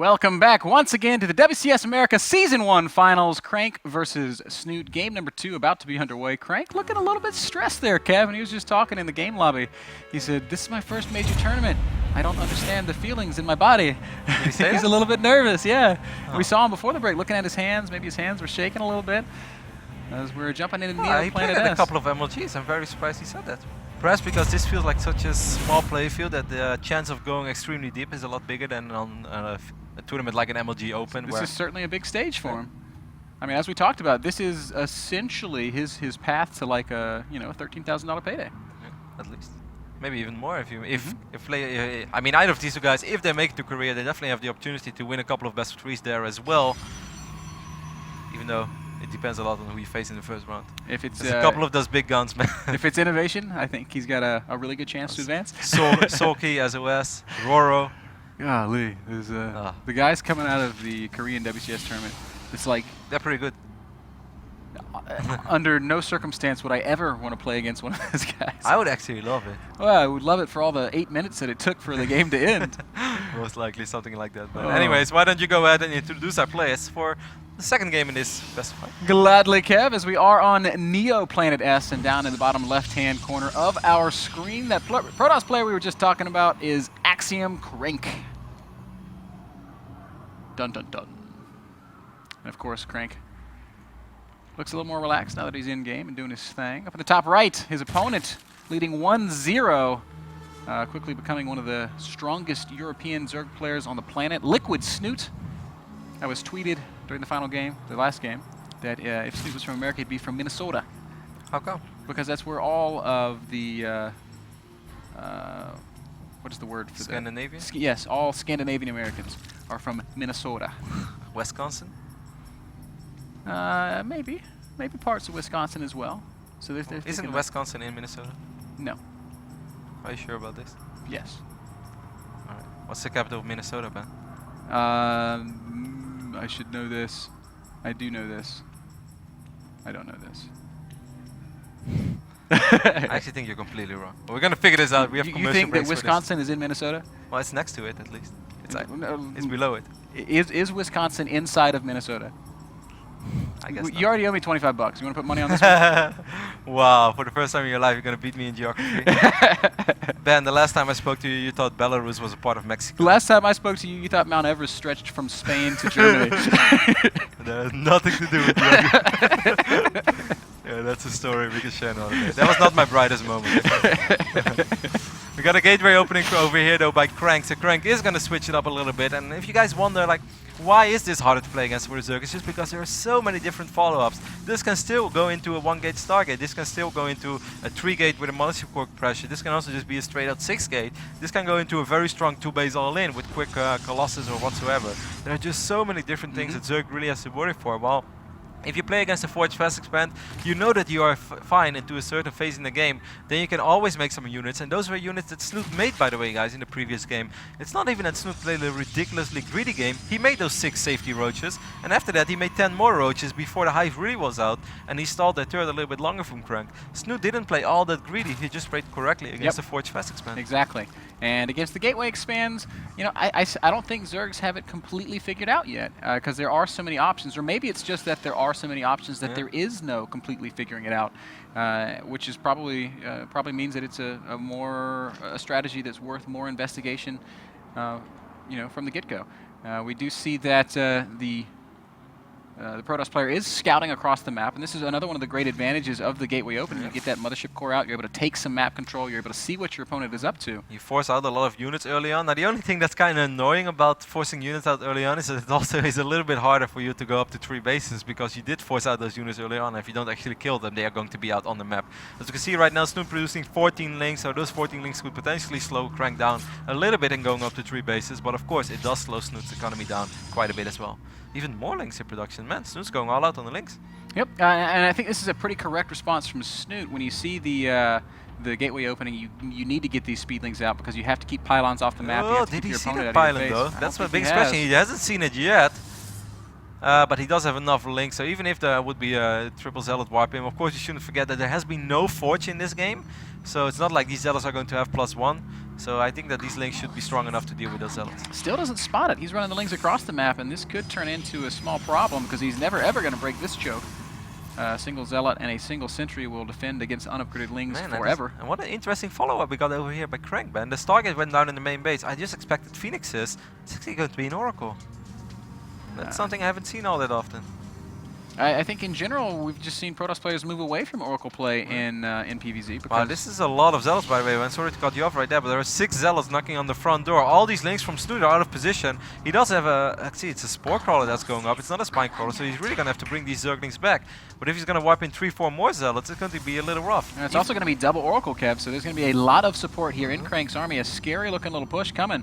Welcome back once again to the WCS America Season 1 Finals. Crank versus Snute. Game number 2 about to be underway. Crank looking a little bit stressed there, Kevin. He was just talking in the game lobby. He said, "This is my first major tournament. I don't understand the feelings in my body." Did he say He's that? a little bit nervous, yeah. Oh. We saw him before the break looking at his hands. Maybe his hands were shaking a little bit as we were jumping into Neo He Planet played S. a couple of MLGs. I'm very surprised he said that. Perhaps because this feels like such a small play field that the chance of going extremely deep is a lot bigger than on a tournament like an MLG Open. This is certainly a big stage for him. I mean, as we talked about, this is essentially his path to like a a $13,000 payday. Yeah, at least, maybe even more if I mean, either of these two guys, if they make it to Korea, they definitely have the opportunity to win a couple of best of threes there as well. Even though it depends a lot on who you face in the first round. If it's There's a couple of those big guns, man. if it's innovation, I think he's got a really good chance to advance. Soki, SOS, Roro. Golly, there's the guys coming out of the Korean WCS tournament. It's like They're pretty good. under no circumstance would I ever want to play against one of those guys. I would actually love it. Well, I would love it for all the 8 minutes that it took for the game to end. Most likely something like that. But anyways, why don't you go ahead and introduce our players for the second game in this best of 5? Gladly, Kev, as we are on Neo Planet S, and down in the bottom left-hand corner of our screen, that Protoss player we were just talking about is Axiom Crank. Dun dun dun. And of course, Crank looks a little more relaxed now that he's in game and doing his thing. Up in the top right, his opponent leading 1-0, quickly becoming one of the strongest European Zerg players on the planet, Liquid Snute. That was tweeted during the final game, the last game, that if Snute was from America, he'd be from Minnesota. How come? Because that's where all of the, what is the word for Scandinavian? that? Yes, all Scandinavian Americans are from Minnesota. Wisconsin? Maybe parts of Wisconsin as well. So they're Isn't thinking Wisconsin in Minnesota? No. Are you sure about this? Yes. Alright. What's the capital of Minnesota, Ben? I should know this. I do know this. I don't know this. I actually think you're completely wrong. But we're gonna figure this out. We have You commercial think that breaks for this. Wisconsin is in Minnesota? Well, it's next to it at least. It's No, it's below it. Is Wisconsin inside of Minnesota? I guess You already owe me $25. You want to put money on this one? not. Wow, for the first time in your life, you're gonna beat me in geography. Ben, the last time I spoke to you, you thought Belarus was a part of Mexico. The last time I spoke to you, you thought Mount Everest stretched from Spain to Germany. That has nothing to do with geography. Yeah, that's a story we can share another day. That was not my brightest moment. We got a gateway opening over here though by Crank, so Crank is gonna switch it up a little bit. And if you guys wonder like, why is this harder to play against for the Zerg? It's just because there are so many different follow-ups. This can still go into a 1-gate Stargate. This can still go into a 3-gate with a Mothership Core pressure. This can also just be a straight-out 6-gate. This can go into a very strong 2-base all-in with quick Colossus or whatsoever. There are just so many different things that Zerg really has to worry for. Well, if you play against a Forge Fast Expand, you know that you are fine into a certain phase in the game. Then you can always make some units, and those were units that Snute made, by the way, guys, in the previous game. It's not even that Snute played a ridiculously greedy game. He made those 6 safety roaches, and after that he made 10 more roaches before the hive really was out, and he stalled that turret a little bit longer from Crank. Snute didn't play all that greedy. He just played correctly against the Forge Fast Expand. Exactly. And against the Gateway Expands, I don't think Zergs have it completely figured out yet, because there are so many options, or maybe it's just that there are so many options that there is no completely figuring it out, which is probably means that it's a strategy that's worth more investigation, from the get-go. We do see that the Protoss player is scouting across the map, and this is another one of the great advantages of the Gateway Open. You get that Mothership Core out, you're able to take some map control, you're able to see what your opponent is up to. You force out a lot of units early on. Now the only thing that's kind of annoying about forcing units out early on is that it also is a little bit harder for you to go up to 3 bases, because you did force out those units early on. If you don't actually kill them, they are going to be out on the map. As you can see right now, Snute producing 14 links, so those 14 links could potentially slow Crank down a little bit in going up to 3 bases, but of course it does slow Snute's economy down quite a bit as well. Even more links in production. Man, Snute's going all out on the links. Yep, and I think this is a pretty correct response from Snute. When you see the Gateway opening, you need to get these speed links out because you have to keep pylons off the map. Oh, did he see that pylon though? That's my biggest question. He hasn't seen it yet. But he does have enough links, so even if there would be a triple zealot warp him, of course you shouldn't forget that there has been no forge in this game. So it's not like these zealots are going to have +1. So I think that these links should be strong enough to deal with those zealots. Still doesn't spot it. He's running the lings across the map, and this could turn into a small problem because he's never ever going to break this choke. A single zealot and a single sentry will defend against unupgraded lings forever. And what an interesting follow-up we got over here by Crank, man. The Stargate went down in the main base. I just expected Phoenixes. It's actually going to be an Oracle. That's something I haven't seen all that often. I think in general we've just seen Protoss players move away from Oracle play in PvZ. Wow, this is a lot of zealots, by the way. I'm sorry to cut you off right there, but there are 6 zealots knocking on the front door. All these links from Snute are out of position. He does have a... Actually, it's a Spore Crawler that's going up. It's not a Spine Crawler, so he's really going to have to bring these Zerglings back. But if he's going to wipe in 3-4 more zealots, it's going to be a little rough. And it's also going to be double Oracle, Kev, so there's going to be a lot of support here in Crank's army. A scary-looking little push coming.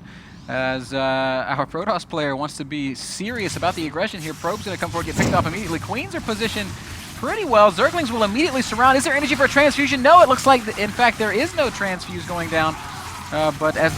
As our Protoss player wants to be serious about the aggression here. Probe's going to come forward, get picked off immediately. Queens are positioned pretty well. Zerglings will immediately surround. Is there energy for a transfusion? No, it looks like, in fact, there is no transfuse going down. But as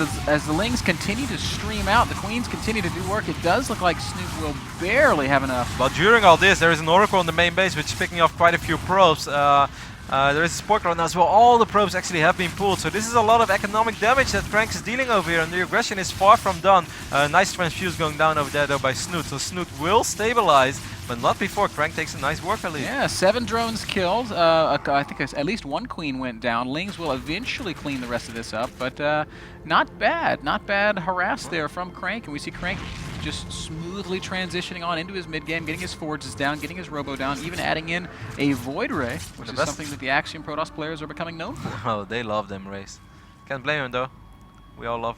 the lings continue to stream out, the Queens continue to do work. It does look like Snute will barely have enough. But during all this, there is an Oracle on the main base, which is picking off quite a few probes. There is a Spore Crawler now as well. All the probes actually have been pulled, so this is a lot of economic damage that Crank is dealing over here, and the aggression is far from done. Nice transfuse going down over there though by Snute, so Snute will stabilize, but not before Crank takes a nice worker lead. Yeah, 7 drones killed. I think at least 1 queen went down. Lings will eventually clean the rest of this up, but not bad. Not bad harass there from Crank, and we see Crank just smoothly transitioning on into his mid-game, getting his forges down, getting his robo down, even adding in a Void Ray, which is something that the Axiom Protoss players are becoming known for. Oh, they love them rays. Can't blame him though. We all love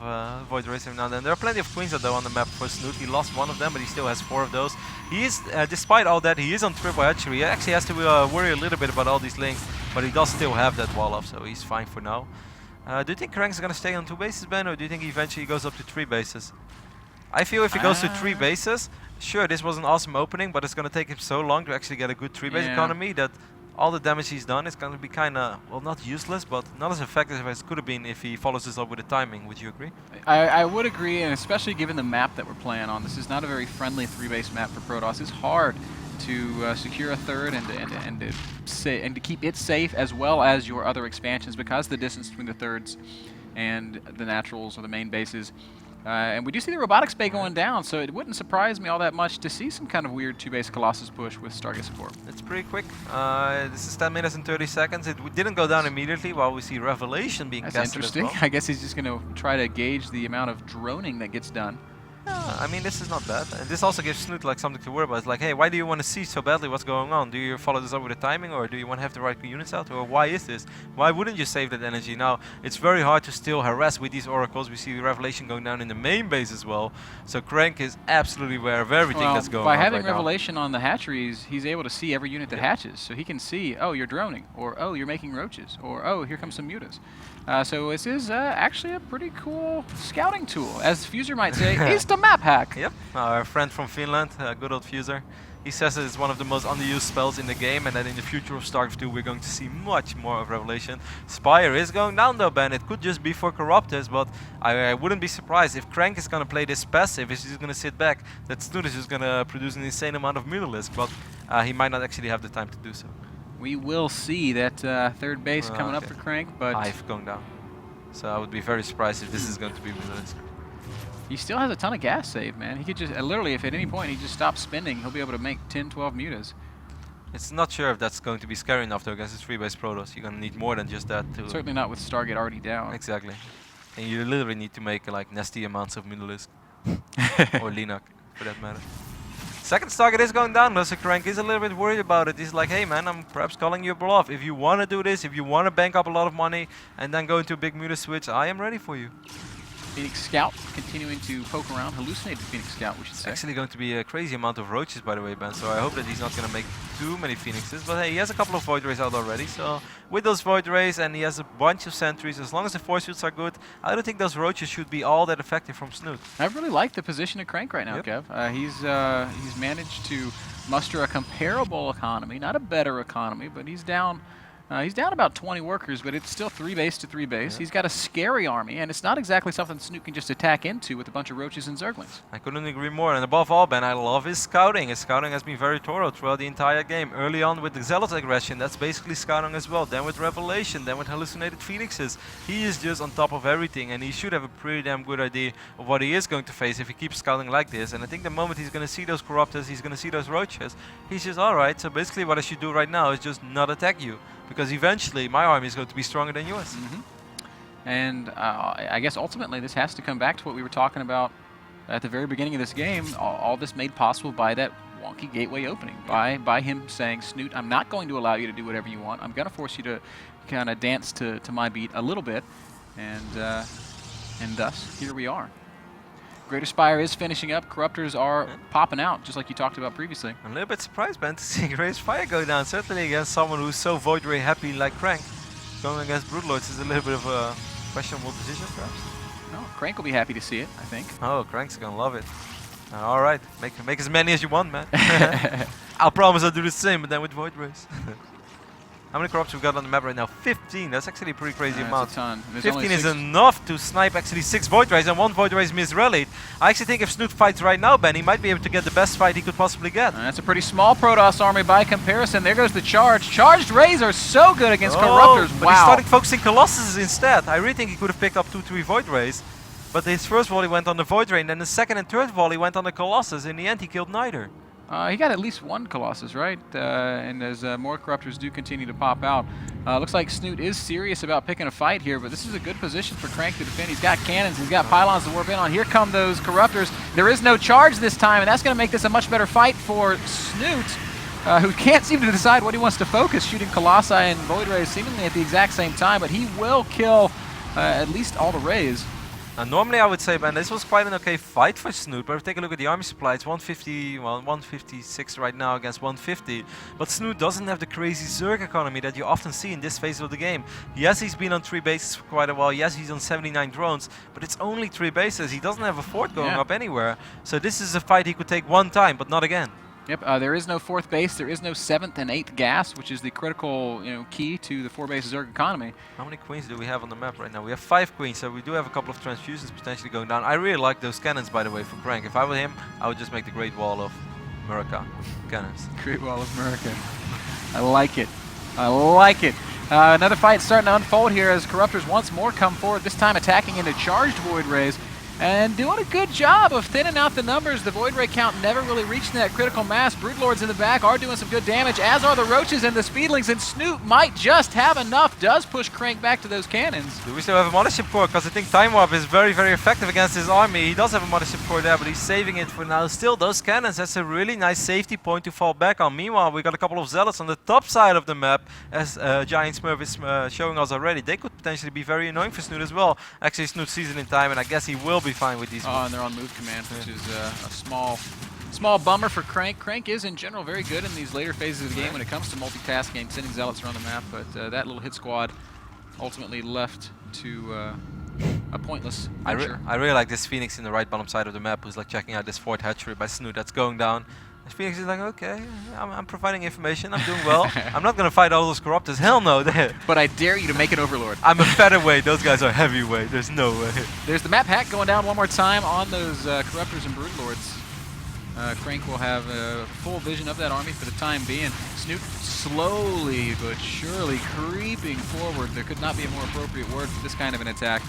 Void Rays every now and then. There are plenty of Queens though on the map for Snute. He lost 1 of them, but he still has 4 of those. He is, despite all that, he is on triple hatchery. He actually has to worry a little bit about all these links, but he does still have that wall up, so he's fine for now. Do you think Crank's going to stay on 2 bases, Ben, or do you think he eventually goes up to 3 bases? I feel if he goes to 3 bases, sure, this was an awesome opening, but it's going to take him so long to actually get a good 3-base economy that all the damage he's done is going to be kind of, well, not useless, but not as effective as it could have been if he follows this up with the timing. Would you agree? I would agree, and especially given the map that we're playing on. This is not a very friendly 3-base map for Protoss. It's hard to secure a third and to keep it safe, as well as your other expansions, because the distance between the thirds and the naturals or the main bases. And we do see the robotics bay going down, so it wouldn't surprise me all that much to see some kind of weird 2-base Colossus push with Stargate support. It's pretty quick. This is 10 minutes and 30 seconds. It didn't go down immediately while we see Revelation being That's casted interesting. as well. I guess he's just going to try to gauge the amount of droning that gets done. I mean, this is not bad. And this also gives Snute like something to worry about. It's like, hey, why do you want to see so badly what's going on? Do you follow this up with the timing, or do you want to have the right units out? Or why is this? Why wouldn't you save that energy? Now, it's very hard to still harass with these oracles. We see Revelation going down in the main base as well. So Crank is absolutely aware of everything that's going on by having right Revelation on the hatcheries, he's able to see every unit that hatches. So he can see, oh, you're droning, or oh, you're making roaches, or oh, here comes some mutas. So this is actually a pretty cool scouting tool, as Fuser might say. It's the map hack. Yep, our friend from Finland, good old Fuser. He says it's one of the most underused spells in the game, and that in the future of StarCraft 2 we're going to see much more of Revelation. Spire is going down though, Ben. It could just be for Corruptors, but I wouldn't be surprised if Crank is going to play this passive, if he's just going to sit back, that Snute is just going to produce an insane amount of Mutalisk, but he might not actually have the time to do so. We will see that 3rd base coming up for Crank, but Hive going down. So I would be very surprised if this is going to be Mutalisk. he still has a ton of gas save, man. He could just, literally, if at any point he just stops spending, he'll be able to make 10, 12 mutas. It's not sure if that's going to be scary enough though against the 3-base Protoss. You're going to need more than just that to... Certainly not with Stargate already down. Exactly. And you literally need to make like nasty amounts of Mutalisk. Or Linak, for that matter. Second Stargate is going down, so Crank is a little bit worried about it. He's like, hey man, I'm perhaps calling you a bluff. If you want to do this, if you want to bank up a lot of money and then go into a big Muta switch, I am ready for you. Phoenix Scout continuing to poke around. Hallucinated Phoenix Scout, we should It's say. actually going to be a crazy amount of roaches, by the way, Ben, so I hope that he's not going to make too many Phoenixes. But hey, he has a couple of Void Rays out already, so with those Void Rays and he has a bunch of sentries, as long as the force suits are good, I don't think those roaches should be all that effective from Snute. I really like the position of Crank right now, Yep. Kev. He's managed to muster a comparable economy, not a better economy, but he's down He's down about 20 workers, but it's still 3 base to 3 base. Yeah. He's got a scary army, and it's not exactly something Snute can just attack into with a bunch of roaches and zerglings. I couldn't agree more, and above all, Ben, I love his scouting. His scouting has been very thorough throughout the entire game. Early on with the Zealot aggression, that's basically scouting as well. Then with Revelation, then with Hallucinated Phoenixes. He is just on top of everything, and he should have a pretty damn good idea of what he is going to face if he keeps scouting like this. And I think the moment he's going to see those Corruptors, he's going to see those roaches, he's just alright, so basically what I should do right now is just not attack you. Because eventually my army is going to be stronger than yours. And I guess ultimately this has to come back to what we were talking about at the very beginning of this game. All this made possible by that wonky gateway opening, by him saying, Snute, I'm not going to allow you to do whatever you want. I'm going to force you to kind of dance to my beat a little bit. And thus, here we are. Greater Spire is finishing up. Corruptors are popping out, just like you talked about previously. I'm a little bit surprised, Ben, to see Greater Spire go down. Certainly against someone who's so Void Ray happy like Crank. Going against Broodlords is a little bit of a questionable decision, perhaps. No, Crank will be happy to see it, I think. Oh, Crank's gonna love it. Alright, make as many as you want, man. I'll promise I'll do the same, but then with Void Rays. How many Corruptors we got on the map right now? 15. That's actually a pretty crazy amount. That's a ton. There's 15 is enough to snipe actually 6 Void Rays, and 1 Void Ray is misrallied. I actually think if Snute fights right now, Ben, he might be able to get the best fight he could possibly get. That's a pretty small Protoss army by comparison. There goes the charge. Charged Rays are so good against Corruptors. But wow. he started focusing Colossus instead. I really think he could have picked up 2-3 Void Rays. But his first volley went on the Void Ray, and then the second and third volley went on the Colossus. In the end, he killed neither. He got at least 1 Colossus, right? And as more Corruptors do continue to pop out, looks like Snute is serious about picking a fight here, but this is a good position for Crank to defend. He's got cannons, he's got pylons to warp in on. Here come those Corruptors. There is no charge this time, and that's going to make this a much better fight for Snute, who can't seem to decide what he wants to focus, shooting Colossi and Void Rays seemingly at the exact same time, but he will kill at least all the Rays. Now, normally I would say, Ben, this was quite an okay fight for Snute, but if we take a look at the army supply, it's 150, well, 156 right now against 150. But Snute doesn't have the crazy Zerg economy that you often see in this phase of the game. Yes, he's been on 3 bases for quite a while. Yes, he's on 79 drones, but it's only 3 bases. He doesn't have a 4th going up anywhere. So this is a fight he could take one time, but not again. Yep, there is no 4th base. There is no 7th and 8th gas, which is the critical, key to the 4-base Zerg economy. How many queens do we have on the map right now? We have 5 queens, so we do have a couple of transfusions potentially going down. I really like those cannons, by the way, for Crank. If I were him, I would just make the Great Wall of America cannons. Great Wall of America. I like it. I like it. Another fight starting to unfold here as Corruptors once more come forward, this time attacking into charged Void Rays. And doing a good job of thinning out the numbers. The Void Ray count never really reaching that critical mass. Broodlords in the back are doing some good damage, as are the Roaches and the Speedlings, and Snute might just have enough. Does push Crank back to those cannons. Do we still have a Mothership Core? Because I think Time Warp is very, very effective against his army. He does have a Mothership Core there, but he's saving it for now. Still, those cannons, that's a really nice safety point to fall back on. Meanwhile, we got a couple of Zealots on the top side of the map, as Giant Smurf is showing us already. They could potentially be very annoying for Snute as well. Actually, Snute sees it in time, and I guess he will be fine with these moves. And they're on move command, which is a small bummer for Crank. Crank is, in general, very good in these later phases of the game when it comes to multitasking, sending Zealots around the map, but that little hit squad ultimately left to a pointless venture. I really like this Phoenix in the right bottom side of the map who's like checking out this 4th hatchery by Snute that's going down. And Phoenix is like, okay, I'm providing information, I'm doing well. I'm not going to fight all those Corruptors, hell no. But I dare you to make an Overlord. I'm a featherweight, those guys are heavyweight, there's no way. There's the map hack going down one more time on those Corruptors and Broodlords. Crank will have full vision of that army for the time being. Snute slowly but surely creeping forward. There could not be a more appropriate word for this kind of an attack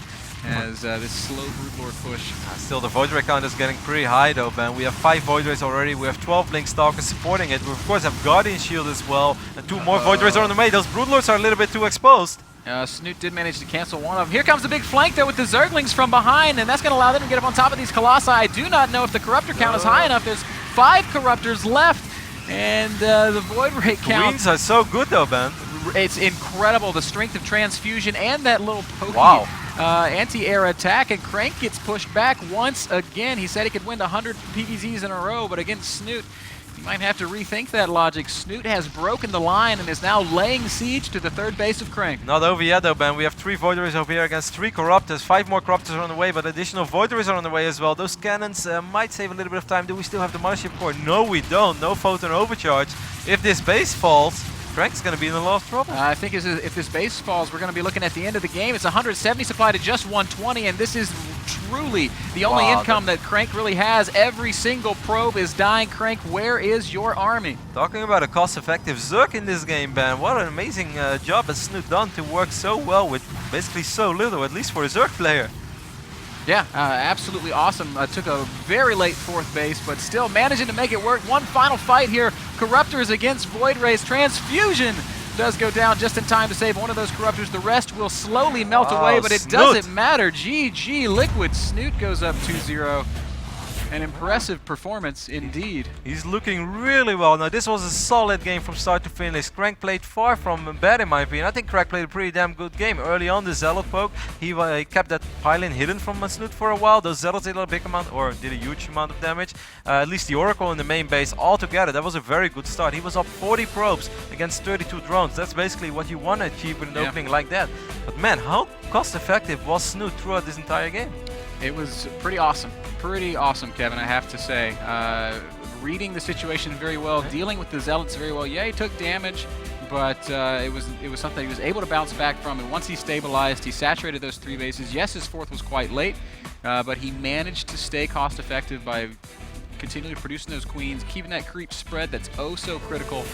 as this slow Broodlord push. Still, the Void Ray count is getting pretty high though, Ben. We have 5 Void Rays already, we have 12 Blink Stalkers supporting it. We of course have Guardian Shield as well, and 2 more Void Rays are on the way. Those Broodlords are a little bit too exposed. Snute did manage to cancel one of them. Here comes the big flank though with the Zerglings from behind, and that's going to allow them to get up on top of these Colossi. I do not know if the Corruptor count is high enough. There's 5 Corruptors left, and the Void Ray count... Queens are so good though, Ben. It's incredible, the strength of transfusion and that little pokey anti-air attack, and Crank gets pushed back once again. He said he could win 100 PVZs in a row, but against Snute, you might have to rethink that logic. Snute has broken the line and is now laying siege to the 3rd base of Crank. Not over yet though, Ben. We have 3 Void Rays over here against 3 Corruptors. 5 more Corruptors are on the way, but additional Void Rays are on the way as well. Those cannons might save a little bit of time. Do we still have the Mothership Core? No, we don't. No photon overcharge. If this base falls, Crank's going to be in a lot of trouble. I think if this base falls, we're going to be looking at the end of the game. It's 170 supply to just 120, and this is truly the only income that Crank really has. Every single probe is dying. Crank, where is your army? Talking about a cost-effective Zerg in this game, Ben. What an amazing job has Snute done to work so well with basically so little, at least for a Zerg player. Yeah, absolutely awesome. Took a very late 4th base, but still managing to make it work. One final fight here. Corruptors against Void Rays. Transfusion does go down just in time to save one of those Corruptors. The rest will slowly melt away, but it doesn't matter. GG, Liquid. Snute goes up 2-0. An impressive performance indeed. He's looking really well. Now this was a solid game from start to finish. Crank played far from bad in my opinion. I think Crank played a pretty damn good game. Early on the Zealot poke, he kept that pylon hidden from Snute for a while. Those Zealots did a big amount, or did a huge amount of damage. At least the Oracle in the main base altogether, that was a very good start. He was up 40 probes against 32 drones. That's basically what you want to achieve with an opening like that. But man, how cost effective was Snute throughout this entire game? It was pretty awesome. Pretty awesome, Kevin, I have to say. Reading the situation very well, dealing with the Zealots very well. Yeah, he took damage, but it was something he was able to bounce back from. And once he stabilized, he saturated those 3 bases. Yes, his 4th was quite late, but he managed to stay cost effective by continually producing those queens, keeping that creep spread that's oh so critical.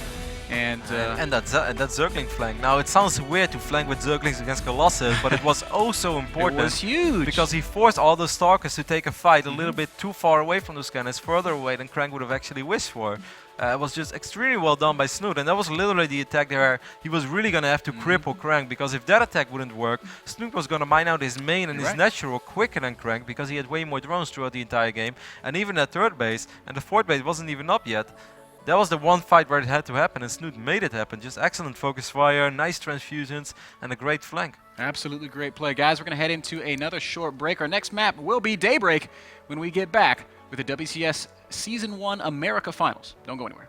And that Zergling flank. Now it sounds weird to flank with Zerglings against Colossus, but it was oh so important. It was huge. Because he forced all the Stalkers to take a fight a little bit too far away from those cannons, further away than Crank would have actually wished for. It was just extremely well done by Snute, and that was literally the attack there. He was really going to have to cripple Crank, because if that attack wouldn't work, Snute was going to mine out his main and his natural quicker than Crank, because he had way more drones throughout the entire game, and even that 3rd base, and the 4th base wasn't even up yet. That was the one fight where it had to happen, and Snute made it happen. Just excellent focus fire, nice transfusions, and a great flank. Absolutely great play. Guys, we're going to head into another short break. Our next map will be Daybreak when we get back with the WCS Season 1 America Finals. Don't go anywhere.